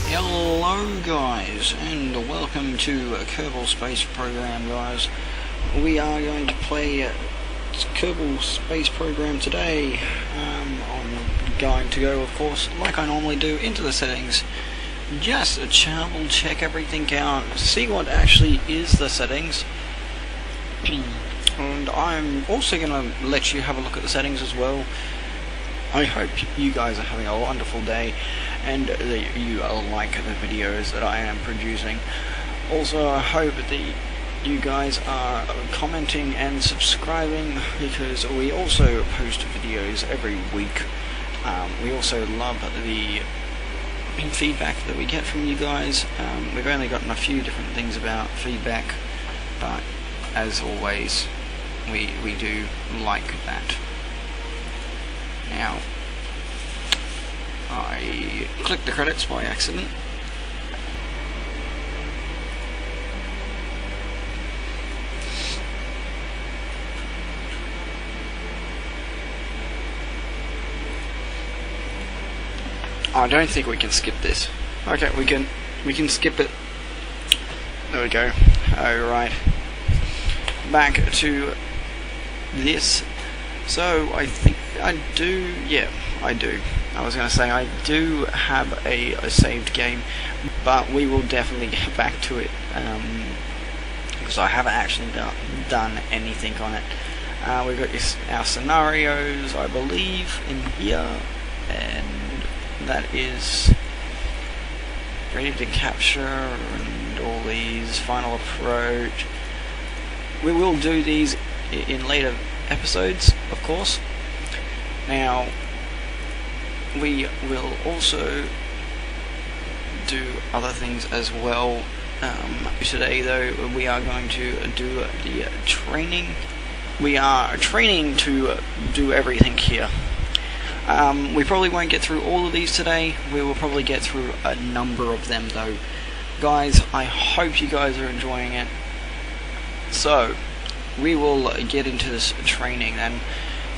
Hello guys, and welcome to Kerbal Space Program, guys. We are going to play Kerbal Space Program today. I'm going to go, of course, like I normally do, into the settings. Just double check everything out, see what actually is the settings. And I'm also going to let you have a look at the settings as well. I hope you guys are having a wonderful day and that you like the videos that I am producing. Also, I hope that you guys are commenting and subscribing, because we also post videos every week. We also love the feedback that we get from you guys. We've only gotten a few different things about feedback, but as always, we do like that. Now, I clicked the credits by accident. I don't think we can skip this. Okay, we can skip it. There we go. Alright. Back to this. So I think I do, yeah, I do. I was going to say I do have a saved game, but we will definitely get back to it, because I haven't actually done anything on it. We've got our scenarios, I believe, in here, and that is ready to capture, and all these, final approach. We will do these in later episodes, of course. Now, we will also do other things as well. Today, though, we are going to do the training. We are training to do everything here. We probably won't get through all of these today. We will probably get through a number of them, though. Guys, I hope you guys are enjoying it. So, we will get into this training then.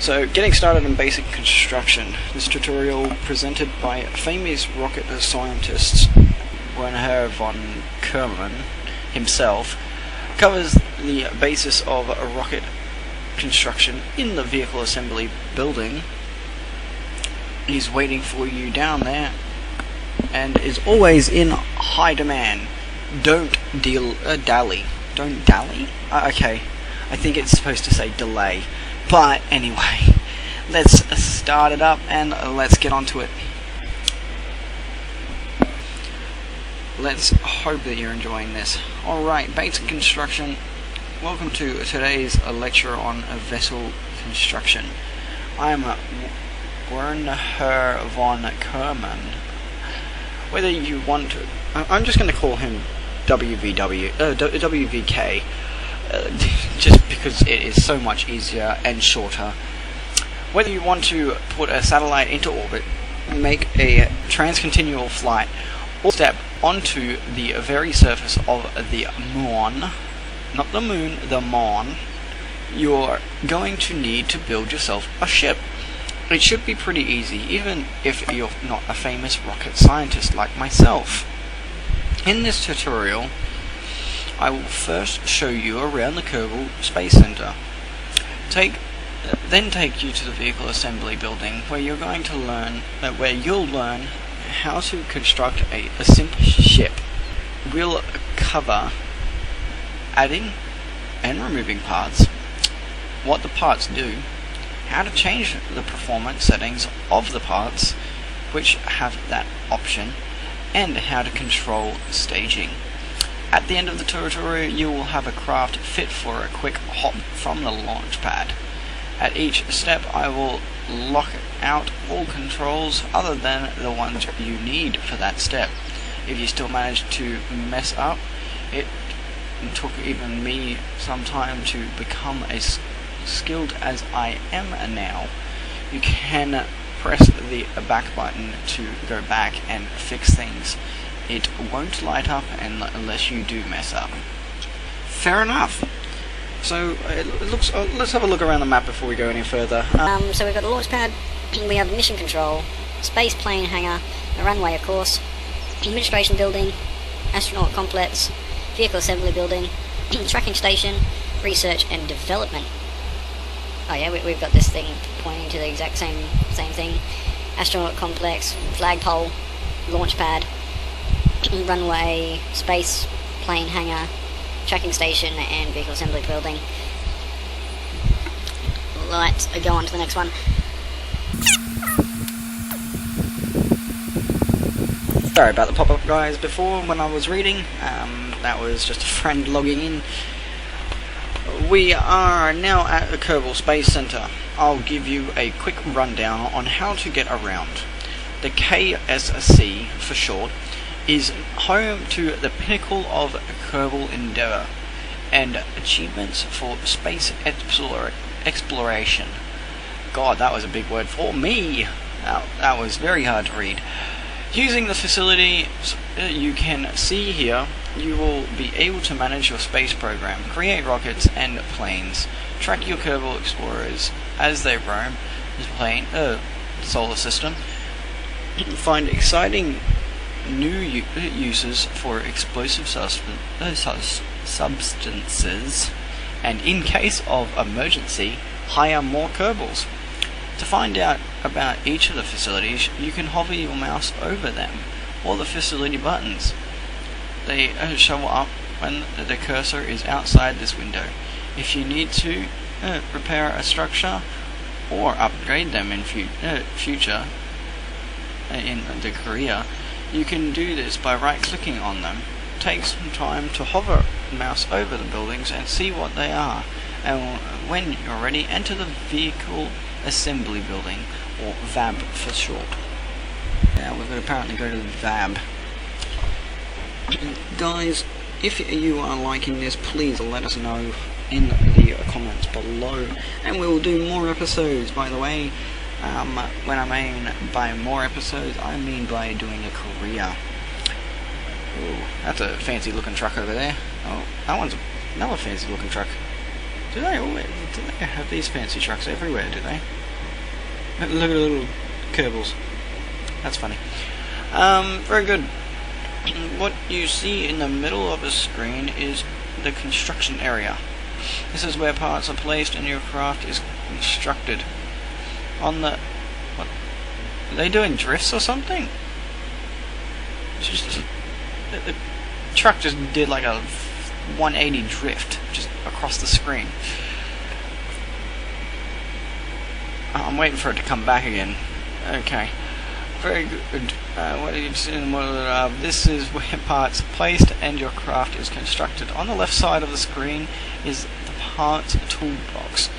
So, getting started in basic construction. This tutorial, presented by famous rocket scientist Werner von Kerman himself, covers the basis of rocket construction in the vehicle assembly building. He's waiting for you down there, and is always in high demand. Don't dally. Don't dally? Okay. I think it's supposed to say delay. But anyway, let's start it up and let's get onto it. Let's hope that you're enjoying this. Alright, basic construction. Welcome to today's lecture on vessel construction. I'm Werner von Kerman. Whether you want to... I'm just going to call him WVK. Just because it is so much easier and shorter. Whether you want to put a satellite into orbit, make a transcontinual flight, or step onto the very surface of the moon, not the moon, the moon, you're going to need to build yourself a ship. It should be pretty easy, even if you're not a famous rocket scientist like myself. In this tutorial, I will first show you around the Kerbal Space Center. Then take you to the vehicle assembly building, where you're going to learn, you'll learn how to construct a simple ship. We'll cover adding and removing parts, what the parts do, how to change the performance settings of the parts which have that option, and how to control staging. At the end of the tutorial, you will have a craft fit for a quick hop from the launch pad. At each step, I will lock out all controls other than the ones you need for that step. If you still manage to mess up, it took even me some time to become as skilled as I am now. You can press the back button to go back and fix things. It won't light up unless you do mess up. Fair enough. So it looks. Let's have a look around the map before we go any further. So we've got the launch pad, we have mission control, space plane hangar, the runway of course, administration building, astronaut complex, vehicle assembly building, tracking station, research and development. Oh yeah, we've got this thing pointing to the exact same thing. Astronaut complex, flagpole, launch pad, runway, space plane hangar, tracking station and vehicle assembly building. Let's go on to the next one. Sorry about the pop-up, guys, before when I was reading. That was just a friend logging in. We are now at the Kerbal Space Center. I'll give you a quick rundown on how to get around. The KSC, for short, is home to the pinnacle of Kerbal endeavor and achievements for space exploration. God, that was a big word for me. That was very hard to read. Using the facility you can see here, you will be able to manage your space program, create rockets and planes, track your Kerbal explorers as they roam the solar system, find exciting new uses for explosive substances, and in case of emergency, hire more Kerbals. To find out about each of the facilities, you can hover your mouse over them, or the facility buttons. They show up when the cursor is outside this window. If you need to repair a structure or upgrade them in future in the career, you can do this by right-clicking on them. Take some time to hover the mouse over the buildings and see what they are, and when you're ready, enter the vehicle assembly building, or VAB for short. Now we're going to apparently go to the VAB. Guys, if you are liking this, please let us know in the comments below, and we will do more episodes. By the way, when I mean by more episodes, I mean by doing a career. Ooh, that's a fancy looking truck over there. Oh, that one's another fancy looking truck. Do they have these fancy trucks everywhere, do they? Look at the little Kerbals. That's funny. Very good. What you see in the middle of the screen is the construction area. This is where parts are placed and your craft is constructed. On the... what? Are they doing drifts or something? It's just... the truck just did like a 180 drift just across the screen. I'm waiting for it to come back again. Okay. Very good. What are you seeing? This is where parts are placed and your craft is constructed. On the left side of the screen is the parts toolbox.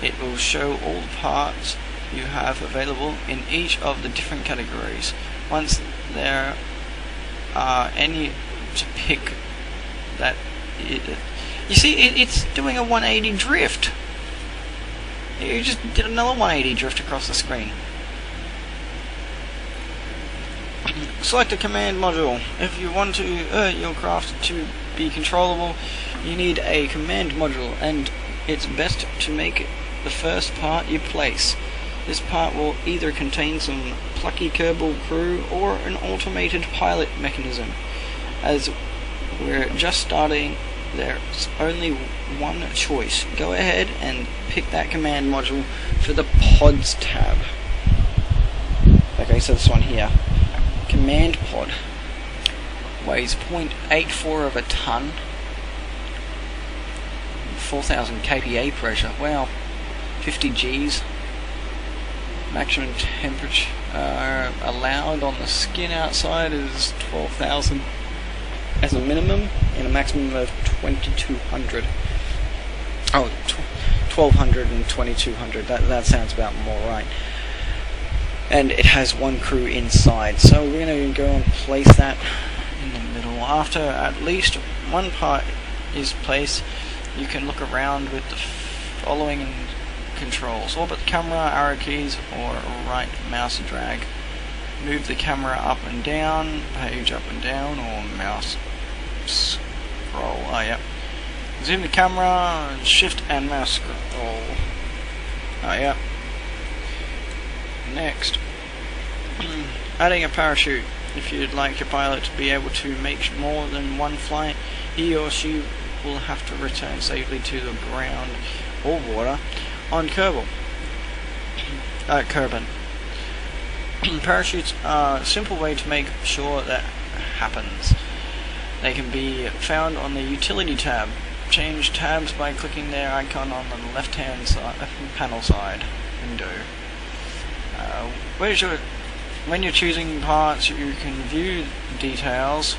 It will show all the parts you have available in each of the different categories. Once there are any to pick that... you see, it's doing a 180 drift. You just did another 180 drift across the screen. Select a command module. If you want to your craft to be controllable, you need a command module, and it's best to make it the first part you place. This part will either contain some plucky Kerbal crew or an automated pilot mechanism. As we're just starting, there's only one choice. Go ahead and pick that command module for the pods tab. Okay, so this one here. Command pod. Weighs 0.84 of a ton. 4,000 kPa pressure. Wow. 50 Gs. Maximum temperature allowed on the skin outside is 12,000 as a minimum, and a maximum of 2,200. Oh, 1,200 and 2,200. That sounds about more right. And it has one crew inside, so we're going to go and place that in the middle. After at least one part is placed, you can look around with the following controls: orbit the camera, arrow keys, or right mouse drag. Move the camera up and down, page up and down, or mouse scroll. Oh, yep. Zoom the camera, shift and mouse scroll. Oh yeah. Next, adding a parachute. If you'd like your pilot to be able to make more than one flight, he or she will have to return safely to the ground or water on Kerbal. Kerbal. Parachutes are a simple way to make sure that happens. They can be found on the Utility tab. Change tabs by clicking their icon on the left-hand side, panel side window. When you're choosing parts, you can view details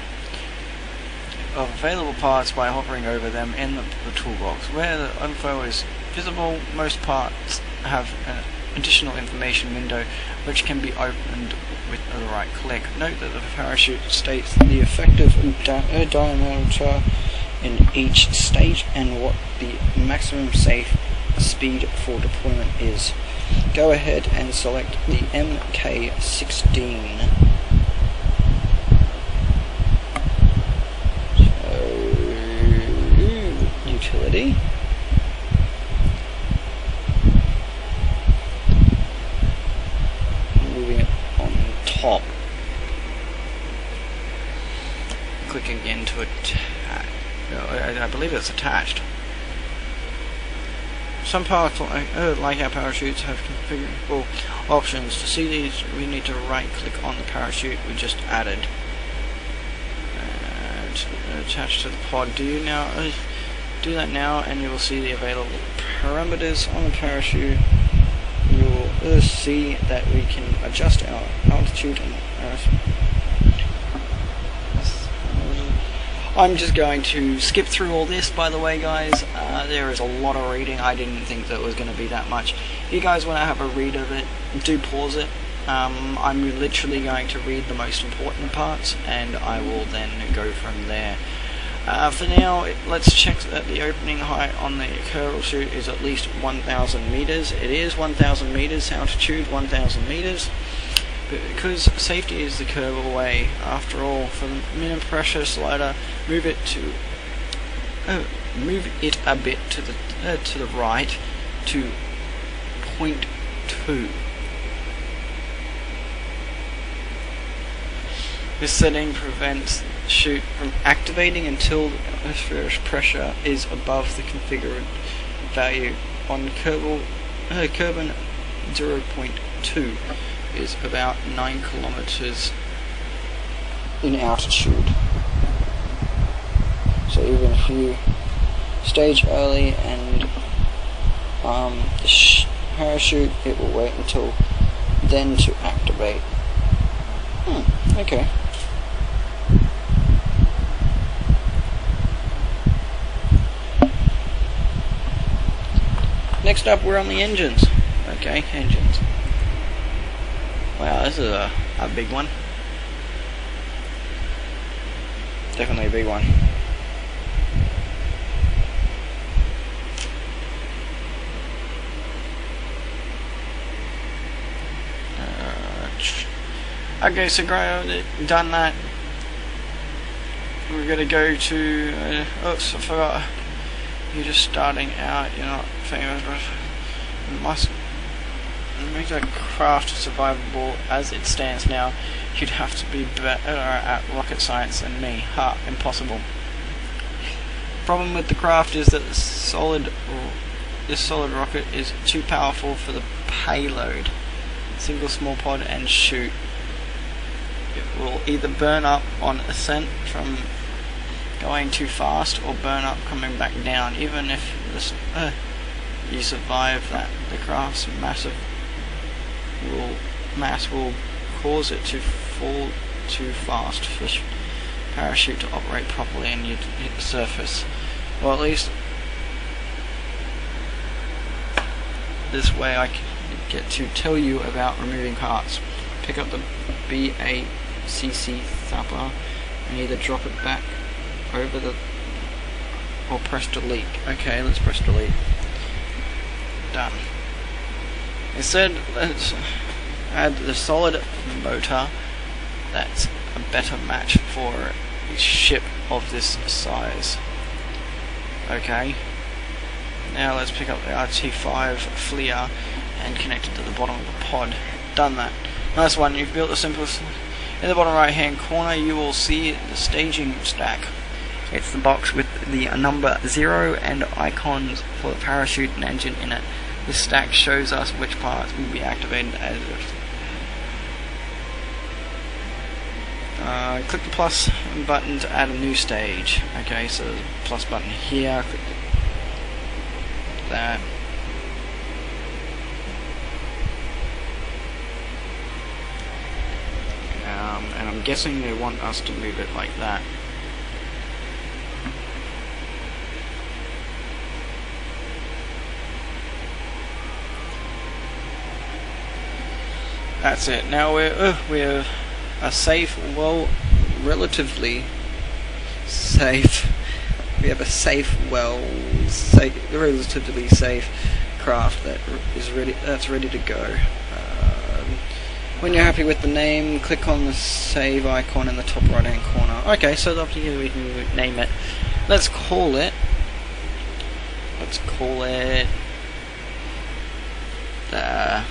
of available parts by hovering over them in the toolbox. Where the info is visible, most parts have an additional information window which can be opened with the right click. Note that the parachute states the effective diameter in each stage and what the maximum safe speed for deployment is. Go ahead and select the MK16. Utility. Moving it on top. Click again to attach. I believe it's attached. Some parts, like our parachutes, have configurable options. To see these, we need to right-click on the parachute we just added. Attach to the pod. Do that now, and you will see the available parameters on the parachute. You will see that we can adjust our altitude and I'm just going to skip through all this, by the way, guys. There is a lot of reading. I didn't think that was going to be that much. If you guys want to have a read of it, do pause it. I'm literally going to read the most important parts, and I will then go from there. For now, let's check that the opening height on the Kerbal chute is at least 1,000 meters. It is 1,000 meters, altitude 1,000 meters. Because safety is the Kerbal way, after all. For the minimum pressure slider, move it a bit to the right to 0.2. This setting prevents the chute from activating until the atmospheric pressure is above the configured value. On Kerbal 0.2 is about 9 kilometers in altitude. So even if you stage early and the parachute, it will wait until then to activate. Okay. Next up, we're on the engines. Okay, engines. Wow, this is a big one. Definitely a big one. Okay, so done that. We're gonna go to. Oops, I forgot. You're just starting out. You're not famous, but you must make that craft survivable as it stands now. You'd have to be better at rocket science than me. Ha! Impossible. Problem with the craft is that this solid rocket is too powerful for the payload. Single small pod and chute. It will either burn up on ascent from going too fast, or burn up coming back down. Even if you survive that, the craft's mass will cause it to fall too fast for parachute to operate properly and you'd hit the surface. Well, at least this way I can get to tell you about removing parts. Pick up the BACC thumper and either drop it back over the or press delete. Okay, let's press delete. Done. Instead, let's add the solid motor. That's a better match for a ship of this size. Okay. Now let's pick up the RT5 FLIR and connect it to the bottom of the pod. Done that. Nice one, you've built the simplest. In the bottom right hand corner you will see the staging stack. It's the box with the number 0 and icons for the parachute and engine in it. This stack shows us which parts will be activated as click the plus button to add a new stage. Okay, so there's a plus button here. Click that. And I'm guessing they want us to move it like that. That's it. Now we're a safe, well, relatively safe. We have a safe, relatively safe craft that is ready. That's ready to go. When you're happy with the name, click on the save icon in the top right hand corner. Okay, so up here we can name it. Let's call it the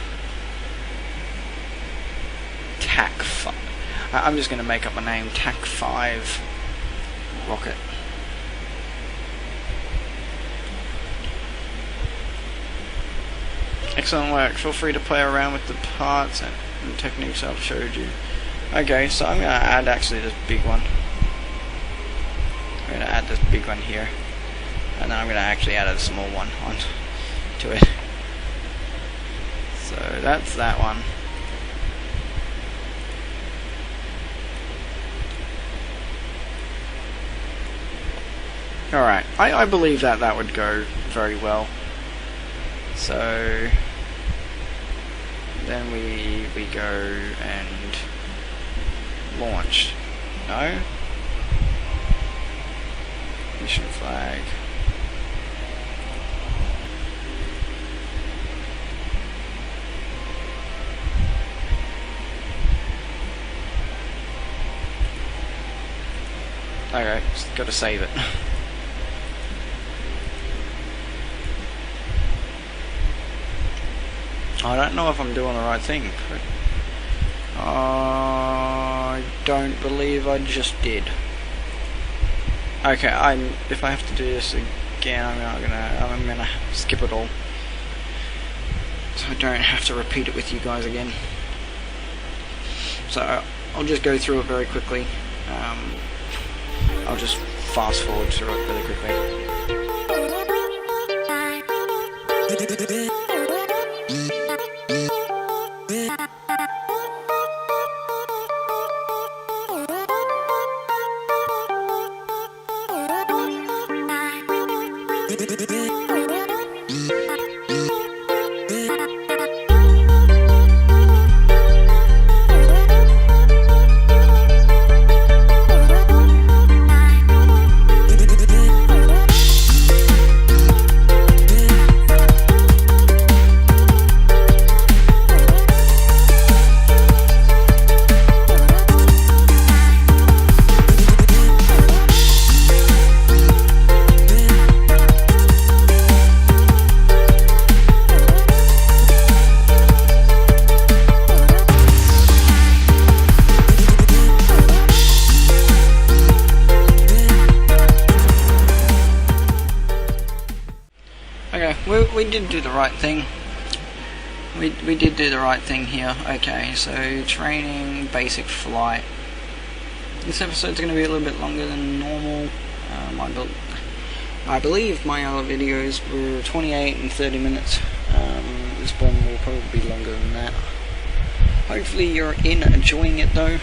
TAC 5. I'm just going to make up a name, TAC 5 rocket. Excellent work. Feel free to play around with the parts and the techniques I've showed you. Okay, so I'm going to add actually this big one. I'm going to add this big one here. And then I'm going to actually add a small one on to it. So that's that one. Alright, I believe that would go very well. So then we go and launch. No? Mission flag. Okay, just gotta save it. I don't know if I'm doing the right thing, but I don't believe I just did. Okay, if I have to do this again, I'm gonna skip it all, so I don't have to repeat it with you guys again. So I'll just go through it very quickly. I'll just fast forward through it really quickly. We did do the right thing. We did do the right thing here. Okay, so training, basic flight. This episode's going to be a little bit longer than normal. I believe my other videos were 28 and 30 minutes. This one will probably be longer than that. Hopefully you're enjoying it though.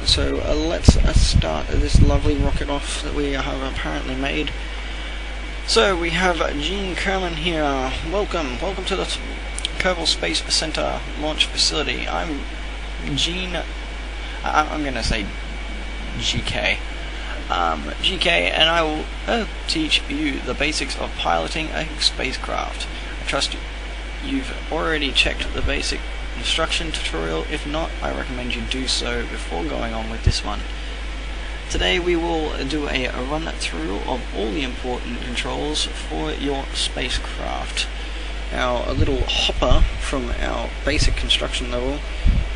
So let's start this lovely rocket off that we have apparently made. So we have Gene Kerman here. Welcome to the Kerbal Space Center launch facility. I'm Gene. I'm gonna say GK. GK, and I will teach you the basics of piloting a spacecraft. I trust you've already checked the basic instruction tutorial. If not, I recommend you do so before going on with this one. Today we will do a run through of all the important controls for your spacecraft. Now, a little hopper from our basic construction level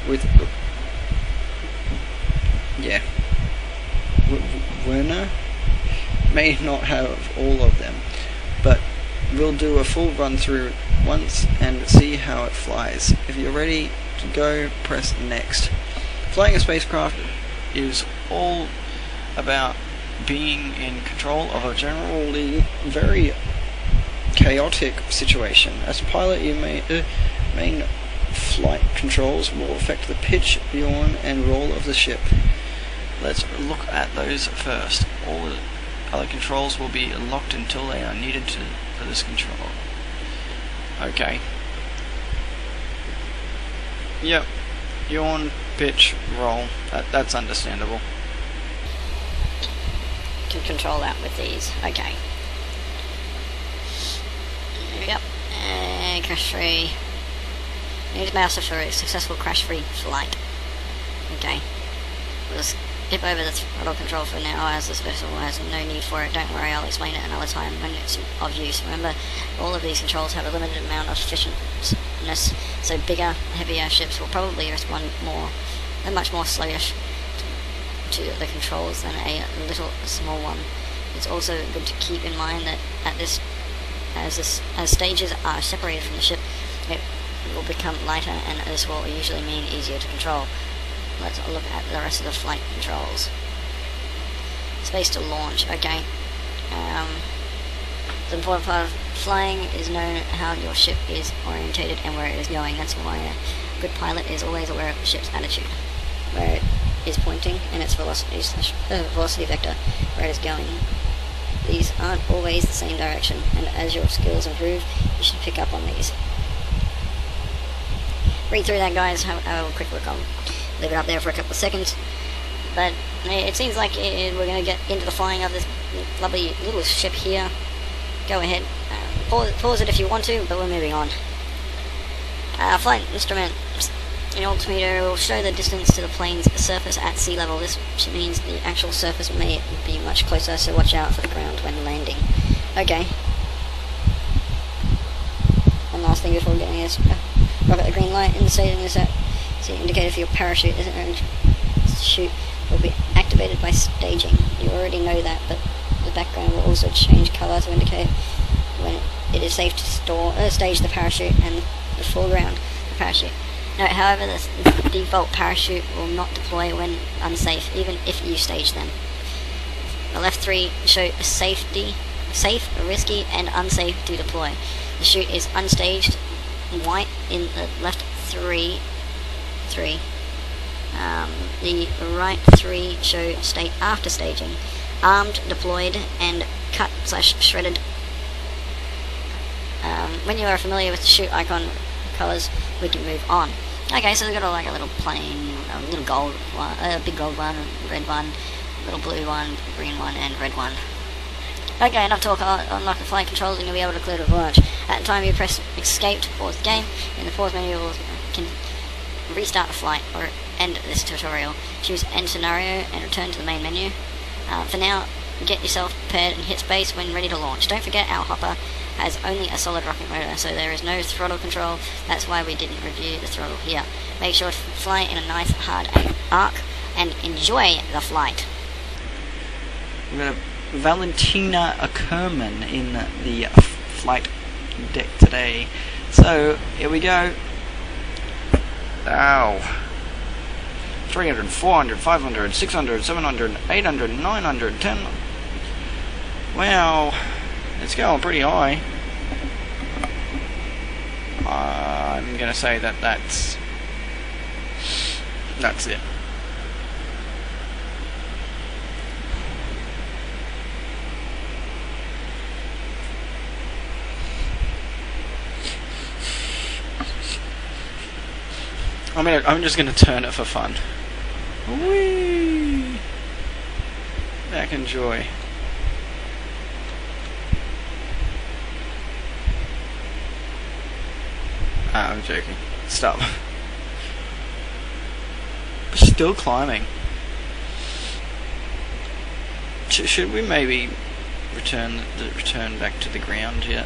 with Werner may not have all of them, but we'll do a full run through once and see how it flies. If you're ready to go, press next. Flying a spacecraft is all about being in control of a generally very chaotic situation. As a pilot, your main flight controls will affect the pitch, yaw, and roll of the ship. Let's look at those first. All the other controls will be locked until they are needed for this control. Okay. Yep. Yawn, pitch, roll. That's understandable. Can control that with these. Okay. Yep. Crash free. Use mouse for a successful crash free flight. Okay. We'll skip over the throttle control for now, as this vessel has no need for it. Don't worry, I'll explain it another time when it's of use. Remember, all of these controls have a limited amount of efficientness, so bigger, heavier ships will probably respond more. They're much more sluggish to the controls than a little small one. It's also good to keep in mind that as stages are separated from the ship, it will become lighter, and this will usually mean easier to control. Let's look at the rest of the flight controls. Space to launch. Okay. The important part of flying is knowing how your ship is orientated and where it is going. That's why a good pilot is always aware of the ship's attitude, where it is pointing, and its velocity vector, where it is going. These aren't always the same direction, and as your skills improve, you should pick up on these. Read through that, guys. Have a quick look. I'll leave it up there for a couple of seconds. But it seems like we're going to get into the flying of this lovely little ship here. Go ahead. Pause it if you want to, but we're moving on. Flight instrument. An altimeter will show the distance to the plane's surface at sea level. This means the actual surface may be much closer, so watch out for the ground when landing. Okay. One last thing before getting this. Rocket the green light indicating is that the indicator for your parachute chute will be activated by staging. You already know that, but the background will also change colour to indicate when it is safe to stage the parachute, and the foreground the parachute. Note, however, the default parachute will not deploy when unsafe, even if you stage them. The left three show safe, risky, and unsafe to deploy. The chute is unstaged, white in the left three. The right three show state after staging, armed, deployed, and cut/shredded. When you are familiar with the chute icon colors, we can move on. Okay, so we've got a little plane, a little gold one, a big gold one, red one, little blue one, green one, and red one. Okay, enough talk. I'll unlock the flight controls and you'll be able to clear to launch. At the time you press escape to pause the game. In the pause menu, you can restart the flight or end this tutorial. Choose end scenario and return to the main menu. For now, get yourself prepared and hit space when ready to launch. Don't forget, our hopper has only a solid rocket motor, so there is no throttle control. That's why we didn't review the throttle here. Make sure to fly in a nice hard arc and enjoy the flight. We've got a Valentina Ackerman in the flight deck today. So, here we go. Ow. 300, 400, 500, 600, 700, 800, 900, 10. Wow. It's going pretty high. I'm gonna say that's it. I'm just gonna turn it for fun. Whee! Back in joy. I'm joking. Stop. Still climbing. should we maybe return back to the ground yet?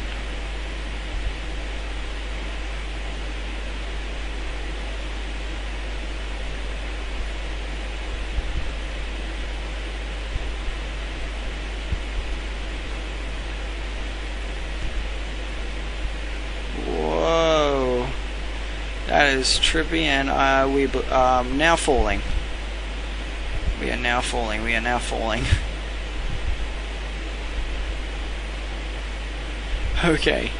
Whoa, that is trippy, and we now falling. We are now falling. We are now falling. Okay.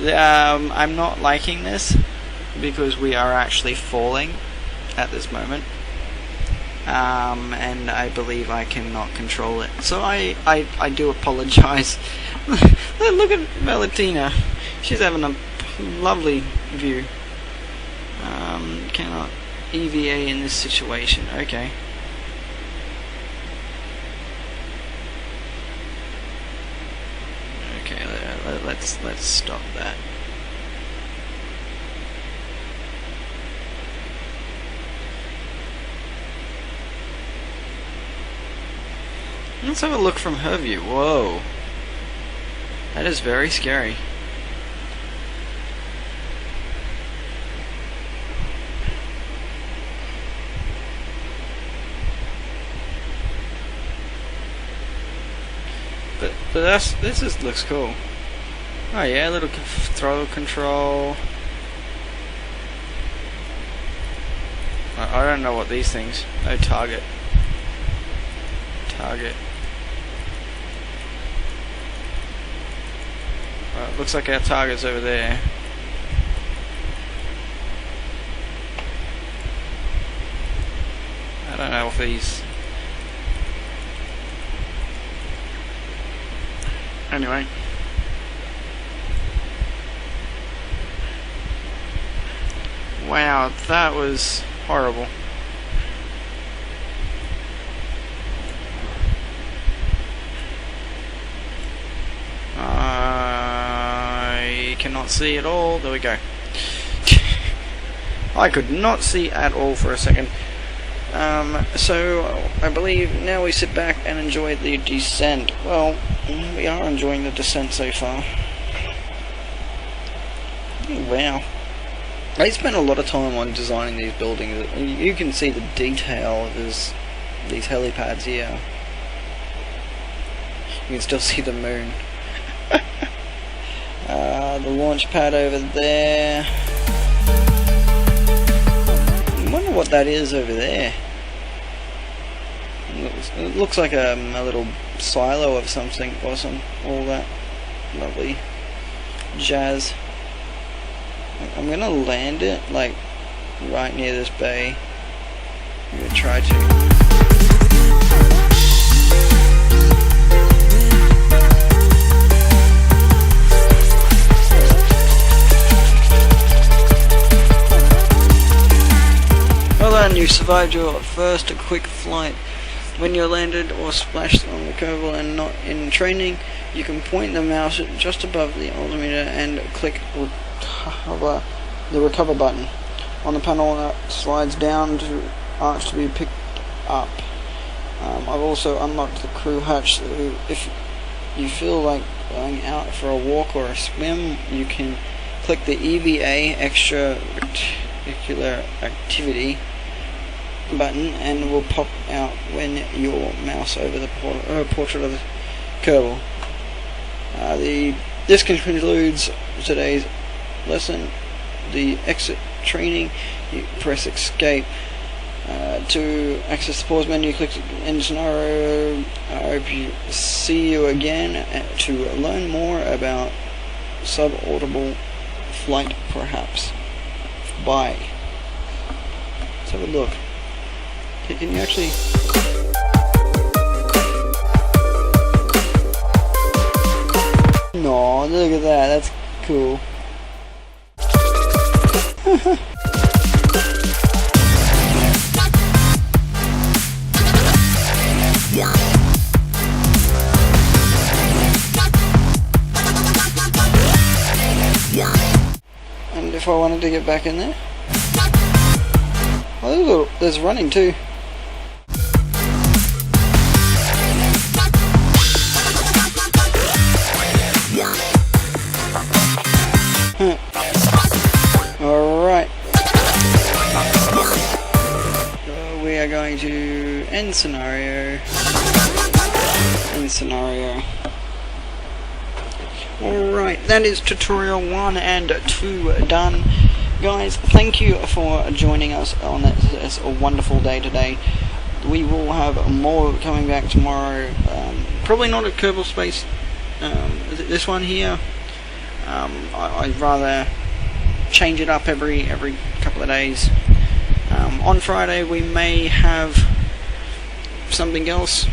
I'm not liking this because we are actually falling at this moment. And I believe I cannot control it. So I do apologize. Look at Valentina. She's having a lovely view. Cannot EVA in this situation. Okay. Okay, let's stop that. Let's have a look from her view. Whoa. That is very scary. But this looks cool. Oh yeah, little throttle control. I don't know what these things. Oh, target. It looks like our target's over there. I don't know if these... Anyway. Wow, that was horrible. I cannot see at all. There we go. I could not see at all for a second. So I believe now we sit back and enjoy the descent. Well, we are enjoying the descent so far. Wow. I spent a lot of time on designing these buildings. You can see the detail of these helipads here. You can still see the moon. The launch pad over there. I wonder what that is over there. It looks like a little silo of something. Awesome. All that lovely jazz. I'm gonna land it like right near this bay. I'm gonna try to. Well done, you survived your first quick flight. When you're landed or splashed on the Kerbal and not in training, you can point the mouse just above the altimeter and click the recover button. On the panel that slides down to arch to be picked up. I've also unlocked the crew hatch, so if you feel like going out for a walk or a swim, you can click the EVA extracurricular activity button and it will pop out when your mouse over the portrait of the Kerbal. This concludes today's lesson. The exit training, you press escape. To access the pause menu, click end scenario. I hope you see you again to learn more about suborbital flight, perhaps. Bye. Let's have a look. Can you actually... No, look at that, that's cool. And if I wanted to get back in there? Oh, there's running too. going to end scenario. End scenario. Alright, that is tutorial 1 and 2 done. Guys, thank you for joining us on this wonderful day today. We will have more coming back tomorrow. Probably not at Kerbal Space. This one here. I'd rather change it up every couple of days. On Friday we may have something else.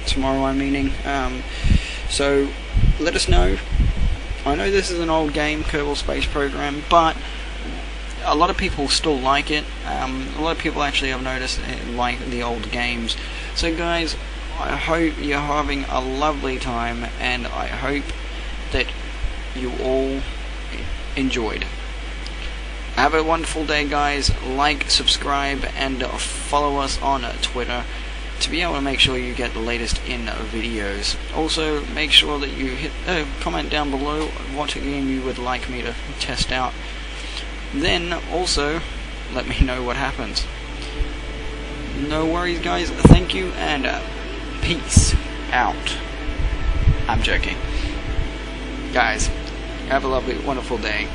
Tomorrow I'm meaning. So let us know. I know this is an old game, Kerbal Space Program, but a lot of people still like it. A lot of people actually, I've noticed, like the old games. So guys, I hope you're having a lovely time, and I hope that you all enjoyed. Have a wonderful day, guys. Like, subscribe, and follow us on Twitter to be able to make sure you get the latest in videos. Also, make sure that you hit comment down below what game you would like me to test out. Then also let me know what happens. No worries, guys. Thank you, and peace out. I'm joking. Guys, have a lovely, wonderful day.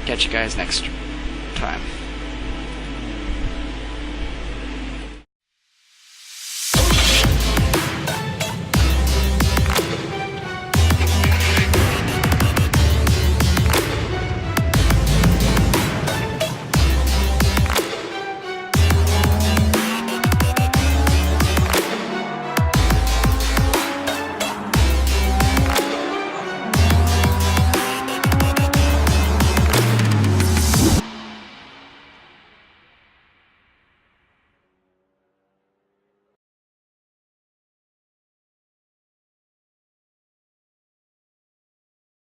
Catch you guys next time.